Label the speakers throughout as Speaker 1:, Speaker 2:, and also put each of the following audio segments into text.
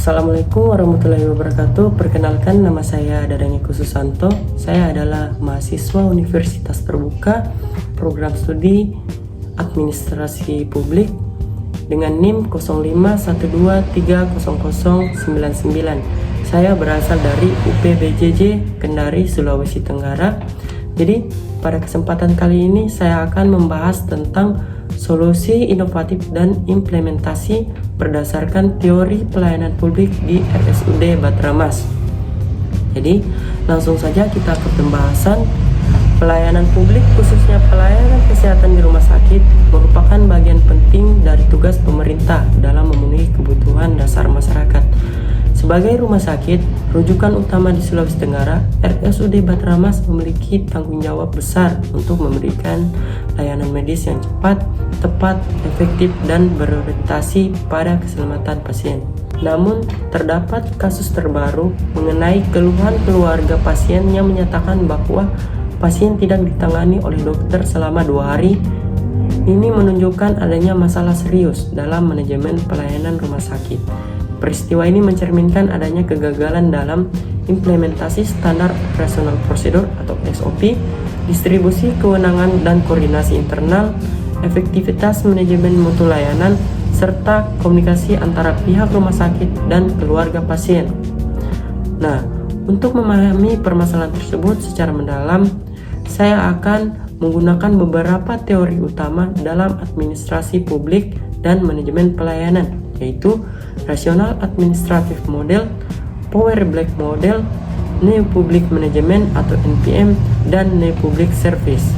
Speaker 1: Assalamualaikum warahmatullahi wabarakatuh. Perkenalkan, nama saya Dadang Eko Susanto. Saya adalah mahasiswa Universitas Terbuka Program Studi Administrasi Publik dengan NIM 0512300099. Saya berasal dari UPBJJ Kendari, Sulawesi Tenggara. Jadi pada kesempatan kali ini saya akan membahas tentang solusi inovatif dan implementasi berdasarkan teori pelayanan publik di RSUD Batramas. Jadi langsung saja kita ke pembahasan. Pelayanan publik, khususnya pelayanan kesehatan di rumah sakit, merupakan bagian penting dari tugas pemerintah dalam memenuhi kebutuhan dasar masyarakat. Sebagai rumah sakit rujukan utama di Sulawesi Tenggara, RSUD Batramas memiliki tanggung jawab besar untuk memberikan layanan medis yang cepat, tepat, efektif, dan berorientasi pada keselamatan pasien. Namun, terdapat kasus terbaru mengenai keluhan keluarga pasien yang menyatakan bahwa pasien tidak ditangani oleh dokter selama 2 hari. Ini menunjukkan adanya masalah serius dalam manajemen pelayanan rumah sakit. Peristiwa ini mencerminkan adanya kegagalan dalam implementasi standar operasional prosedur atau SOP, distribusi kewenangan dan koordinasi internal, efektivitas manajemen mutu layanan, serta komunikasi antara pihak rumah sakit dan keluarga pasien. Nah, untuk memahami permasalahan tersebut secara mendalam, saya akan menggunakan beberapa teori utama dalam administrasi publik dan manajemen pelayanan, yaitu Rational Administrative Model, Power Black Model, New Public Management atau NPM, dan New Public Service.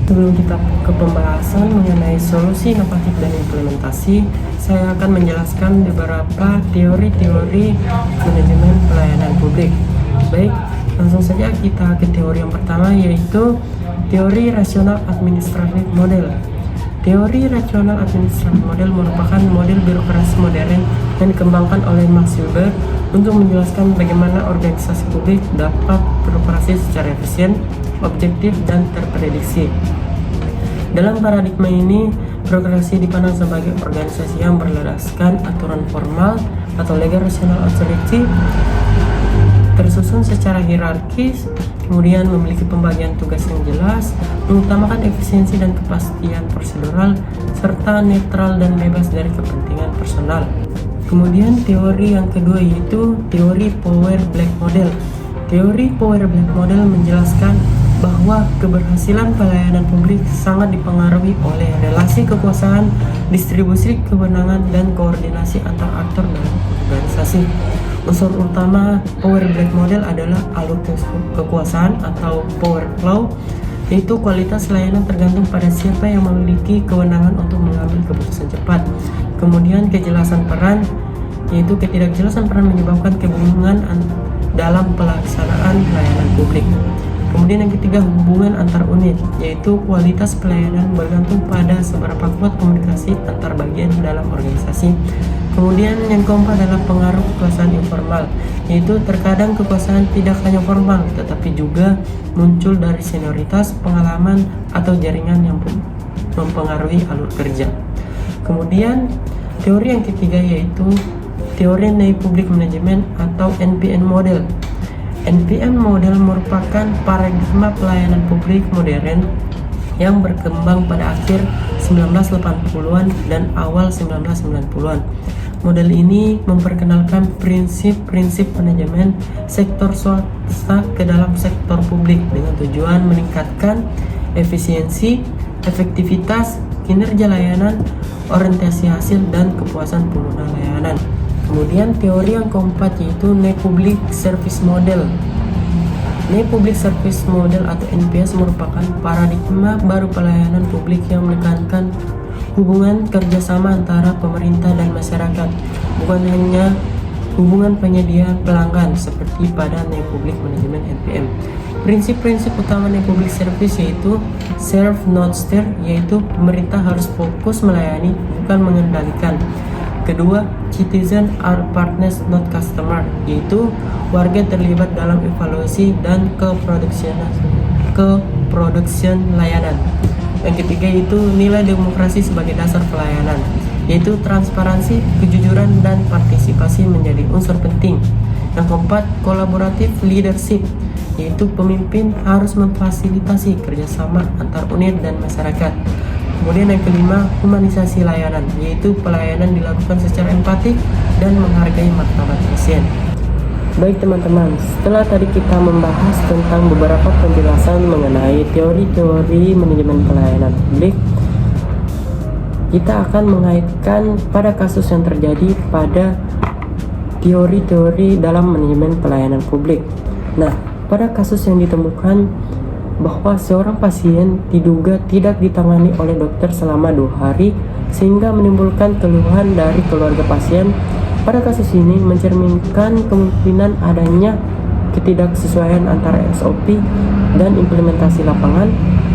Speaker 1: Sebelum kita ke pembahasan mengenai solusi inovatif dan implementasi, saya akan menjelaskan beberapa teori-teori manajemen pelayanan publik. Baik, langsung saja kita ke teori yang pertama, yaitu teori Rational Administrative Model. Teori Rational Administrative Model merupakan model birokrasi modern yang dikembangkan oleh Max Weber untuk menjelaskan bagaimana organisasi publik dapat beroperasi secara efisien, objektif, dan terprediksi. Dalam paradigma ini, birokrasi dipandang sebagai organisasi yang berlandaskan aturan formal atau legal rational authority, tersusun secara hierarkis, kemudian memiliki pembagian tugas yang jelas, mengutamakan efisiensi dan kepastian prosedural, serta netral dan bebas dari kepentingan personal. Kemudian teori yang kedua yaitu teori Power Black Model. Teori Power Black Model menjelaskan bahwa keberhasilan pelayanan publik sangat dipengaruhi oleh relasi kekuasaan, distribusi kewenangan, dan koordinasi antar aktor dalam organisasi. Unsur utama Power Black Model adalah alur kekuasaan atau power flow, yaitu kualitas layanan tergantung pada siapa yang memiliki kewenangan untuk mengambil keputusan cepat. Kemudian kejelasan peran, yaitu ketidakjelasan peran menyebabkan kebingungan dalam pelaksanaan pelayanan publik. Kemudian yang ketiga, hubungan antar unit, yaitu kualitas pelayanan bergantung pada seberapa kuat komunikasi antar bagian dalam organisasi. Kemudian yang keempat adalah pengaruh kekuasaan informal, yaitu terkadang kekuasaan tidak hanya formal, tetapi juga muncul dari senioritas, pengalaman, atau jaringan yang mempengaruhi alur kerja. Kemudian teori yang ketiga yaitu teori New Public Management atau NPM Model. NPM Model merupakan paradigma pelayanan publik modern yang berkembang pada akhir 1980-an dan awal 1990-an. Model ini memperkenalkan prinsip-prinsip manajemen sektor swasta ke dalam sektor publik dengan tujuan meningkatkan efisiensi, efektivitas, kinerja layanan, orientasi hasil, dan kepuasan pengguna layanan. Kemudian teori yang keempat yaitu New Public Service Model. New Public Service Model atau NPS merupakan paradigma baru pelayanan publik yang menekankan hubungan kerjasama antara pemerintah dan masyarakat, bukan hanya hubungan penyedia pelanggan seperti pada New Public Management NPM. Prinsip-prinsip utama New Public Service yaitu serve not steer, yaitu pemerintah harus fokus melayani bukan mengendalikan. Kedua, citizen are partners not customer, yaitu warga terlibat dalam evaluasi dan keproduksian layanan. Yang ketiga itu nilai demokrasi sebagai dasar pelayanan. yaitu transparansi, kejujuran, dan partisipasi menjadi unsur penting. Yang keempat, kolaboratif leadership, yaitu pemimpin harus memfasilitasi kerjasama antar unit dan masyarakat. Kemudian yang kelima, humanisasi layanan, yaitu pelayanan dilakukan secara empatik dan menghargai martabat pasien. Baik teman-teman, setelah tadi kita membahas tentang beberapa penjelasan mengenai teori-teori manajemen pelayanan publik, kita akan mengaitkan pada kasus yang terjadi pada teori-teori dalam manajemen pelayanan publik. Nah, pada kasus yang ditemukan bahwa seorang pasien diduga tidak ditangani oleh dokter selama 2 hari sehingga menimbulkan keluhan dari keluarga pasien. Pada kasus ini mencerminkan kemungkinan adanya ketidaksesuaian antara SOP dan implementasi lapangan,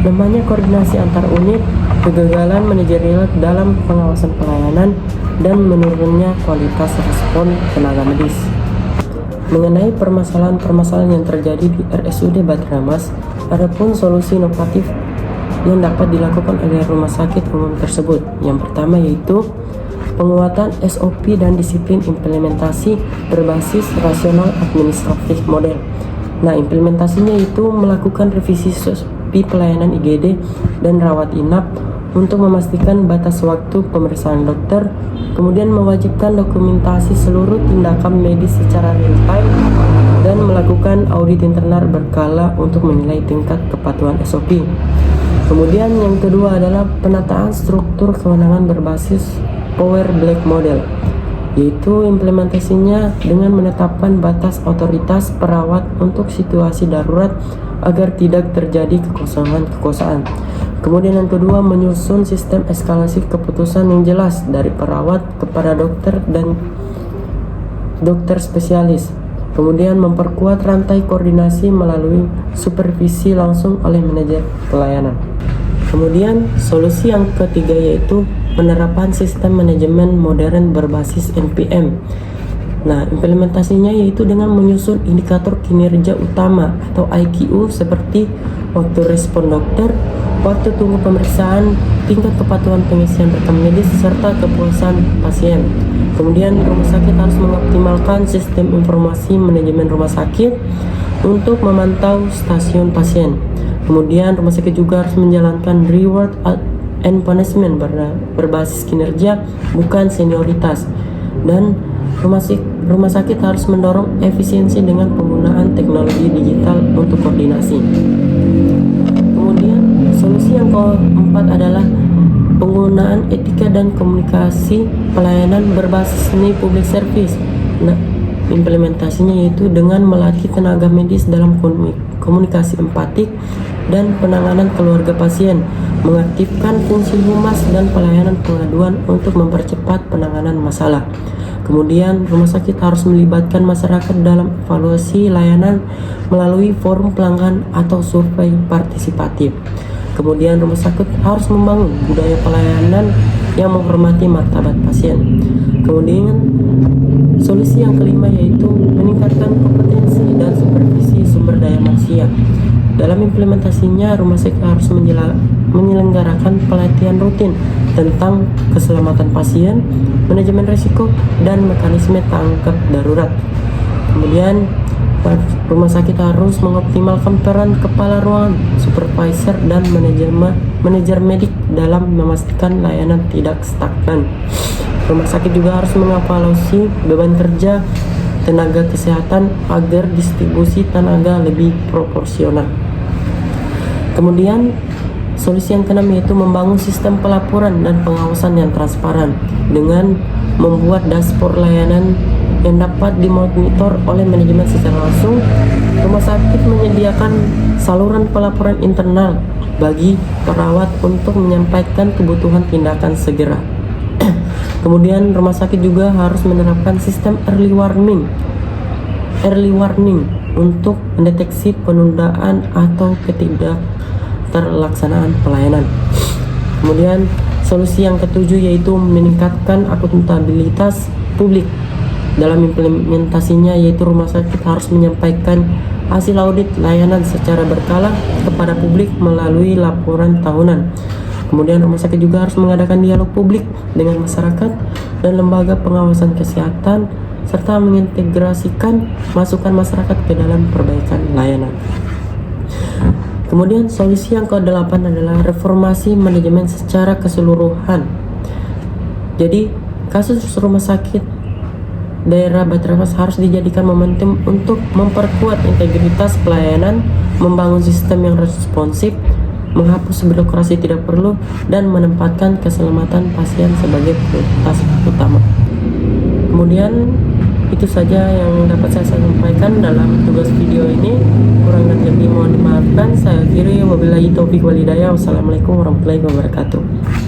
Speaker 1: lemahnya koordinasi antar unit, kegagalan manajerial dalam pengawasan pelayanan, dan menurunnya kualitas respon tenaga medis. Mengenai permasalahan-permasalahan yang terjadi di RSUD Batramas, adapun solusi inovatif yang dapat dilakukan oleh rumah sakit umum tersebut. Yang pertama yaitu penguatan SOP dan disiplin implementasi berbasis rasional administratif model. Nah, implementasinya itu melakukan revisi SOP pelayanan IGD dan rawat inap untuk memastikan batas waktu pemeriksaan dokter, kemudian mewajibkan dokumentasi seluruh tindakan medis secara real time, dan melakukan audit internal berkala untuk menilai tingkat kepatuhan SOP. Kemudian yang kedua adalah penataan struktur kewenangan berbasis Power Black Model, yaitu implementasinya dengan menetapkan batas otoritas perawat untuk situasi darurat agar tidak terjadi kekosongan. Kemudian yang kedua, menyusun sistem eskalasi keputusan yang jelas dari perawat kepada dokter dan dokter spesialis. Kemudian memperkuat rantai koordinasi melalui supervisi langsung oleh manajer pelayanan. Kemudian solusi yang ketiga yaitu penerapan sistem manajemen modern berbasis NPM. Nah, implementasinya yaitu dengan menyusun indikator kinerja utama atau IKU seperti waktu respon dokter, waktu tunggu pemeriksaan, tingkat kepatuhan pengisian rekam medis, serta kepuasan pasien. Kemudian rumah sakit harus mengoptimalkan sistem informasi manajemen rumah sakit untuk memantau stasiun pasien. Kemudian rumah sakit juga harus menjalankan reward and punishment berbasis kinerja bukan senioritas, dan rumah sakit harus mendorong efisiensi dengan penggunaan teknologi digital untuk koordinasi. Kemudian solusi yang keempat adalah penggunaan etika dan komunikasi pelayanan berbasis seni public service. Nah, implementasinya yaitu dengan melatih tenaga medis dalam komunikasi empatik dan penanganan keluarga pasien, mengaktifkan fungsi humas dan pelayanan pengaduan untuk mempercepat penanganan masalah. Kemudian rumah sakit harus melibatkan masyarakat dalam evaluasi layanan melalui forum pelanggan atau survei partisipatif. Kemudian rumah sakit harus membangun budaya pelayanan yang menghormati martabat pasien. Kemudian solusi yang kelima yaitu meningkatkan kompetensi dan supervisi sumber daya manusia. Dalam implementasinya, rumah sakit harus menyelenggarakan pelatihan rutin tentang keselamatan pasien, manajemen risiko, dan mekanisme tanggap darurat. Kemudian rumah sakit harus mengoptimalkan peran kepala ruangan, supervisor, dan manajer medik dalam memastikan layanan tidak stagnan. Rumah sakit juga harus mengevaluasi beban kerja tenaga kesehatan agar distribusi tenaga lebih proporsional. Kemudian solusi yang keenam yaitu membangun sistem pelaporan dan pengawasan yang transparan dengan membuat dashboard layanan yang dapat dimonitor oleh manajemen secara langsung. Rumah sakit menyediakan saluran pelaporan internal bagi perawat untuk menyampaikan kebutuhan tindakan segera. Kemudian rumah sakit juga harus menerapkan sistem early warning untuk mendeteksi penundaan atau ketidakterlaksanaan pelayanan. Kemudian solusi yang ketujuh yaitu meningkatkan akuntabilitas publik. Dalam implementasinya yaitu rumah sakit harus menyampaikan hasil audit layanan secara berkala kepada publik melalui laporan tahunan. Kemudian rumah sakit juga harus mengadakan dialog publik dengan masyarakat dan lembaga pengawasan kesehatan serta mengintegrasikan masukan masyarakat ke dalam perbaikan layanan. Kemudian solusi yang ke-8 adalah reformasi manajemen secara keseluruhan. Jadi kasus rumah sakit daerah Batangas harus dijadikan momentum untuk memperkuat integritas pelayanan, membangun sistem yang responsif, menghapus birokrasi tidak perlu, dan menempatkan keselamatan pasien sebagai prioritas utama. Kemudian itu saja yang dapat saya sampaikan dalam tugas video ini. Kurang dan lebih mohon dimaafkan. Saya akhiri, wabillahi taufiq walhidayah. Wassalamualaikum warahmatullahi wabarakatuh.